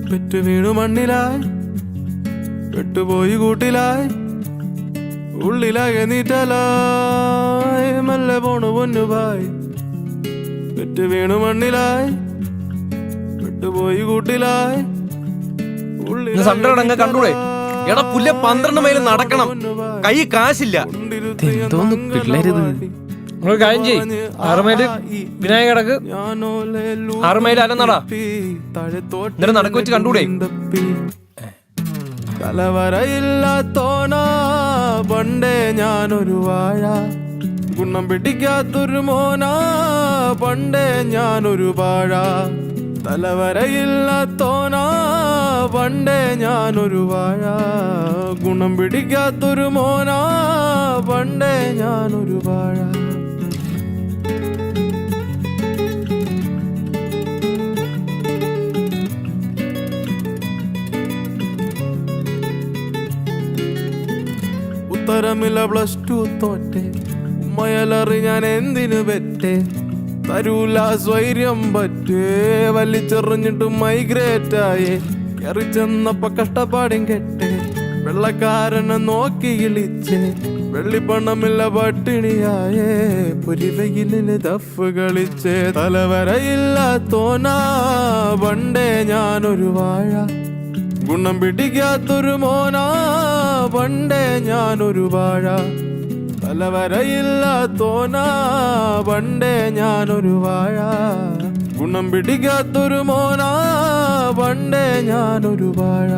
പെറ്റു വീണു മണ്ണിലായി പെട്ടുപോയി കൂട്ടിലായി ഉള്ളിലാകെ നീറ്റലായി മെല്ലെ പോണു പൊന്നുപായി പെറ്റു വീണു മണ്ണിലായി പെട്ടുപോയി കൂട്ടിലായി സൺഡേ കണ്ടൂടെ എടാ പുല്ല 12 മൈൽ നടക്കണം, കൈ കാശില്ല. പിള്ളേരിത് കാര്യം ചെയ്യ്, 6 മൈൽ വിനായക കിടക്ക്, 6 മൈൽ അലന്നടാ, എന്നിട്ട് നടക്ക് വെച്ച് കണ്ടൂടെ. തലവരയില്ലാത്തോനാ പണ്ടേ ഞാനൊരു വാഴ, ഗുണം പിടിക്കാത്തൊരു മോനാ പണ്ടേ ഞാനൊരു വാഴ. തലവരയില്ലാത്തോനാ പണ്ടേ ഞാനൊരു വാഴ, ഗുണം പിടിക്കാത്തൊരു മോനാ പണ്ടേ ഞാനൊരു വാഴ. ഉത്തരമില്ല +2 തോറ്റെ, ഉമ്മയലറി ഞാൻ എന്തിനു പെറ്റേ, തരൂല സ്വൈര്യം പറ്റേ, വലിച്ചെറിഞ്ഞിട്ട് മൈഗ്രേറ്റായേ, കയറി ചെന്നപ്പോ കഷ്ടപ്പാടും കെട്ടേ, വെള്ളക്കാരനെ നോക്കി ഇളിച്ചേ, വെള്ളിപ്പണമില്ല പട്ടിണിയായേ, പുരിവയിലിന് ദഫ് കളിച്ചേ. തലവരയില്ലാത്തോനാ പണ്ടേ ഞാനൊരു വാഴ, ഗുണം പിടിക്കാത്തൊരു മോനാ പണ്ടേ ഞാനൊരു വാഴ. തലവരയില്ലാത്തോനാ പണ്ടേ ഞാനൊരു വാഴ, ഗുണം പിടിക്കാത്തൊരു മോനാ പണ്ടേ ഞാനൊരു വാഴ.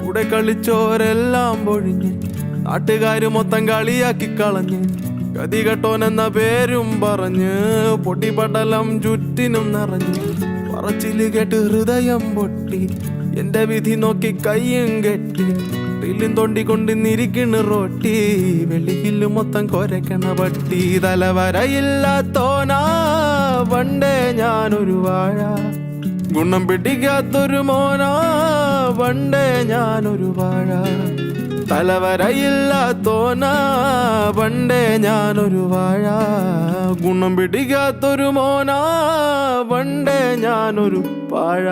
കൂടെ കളിച്ചോരെല്ലാം പൊഴിഞ്ഞ്, നാട്ടുകാര് മൊത്തം കളിയാക്കി കളഞ്ഞ്, ഗതി കെട്ടോനെന്ന പേരും പറഞ്ഞ്, പൊട്ടിപ്പടലം ചുറ്റിനും നിറഞ്ഞ്, പറച്ചില് കേട്ട് ഹൃദയം പൊട്ടി, എന്റെ വിധി നോക്കി കയ്യും കെട്ടി, ിലും തൊണ്ടിക്കൊണ്ടിരിക്കണ് റോട്ടി, വെളിയില് മൊത്തം കൊരക്കണ പട്ടി. തലവരയില്ലാത്തോനാ പണ്ടേ ഞാനൊരു വാഴ, ഗുണം പിടിക്കാത്തൊരു മോനാ പണ്ടേ ഞാനൊരു വാഴ. തലവരയില്ലാത്തോനാ പണ്ടേ ഞാനൊരു വാഴ, ഗുണം പിടിക്കാത്തൊരു മോനാ പണ്ടേ ഞാനൊരു വാഴ.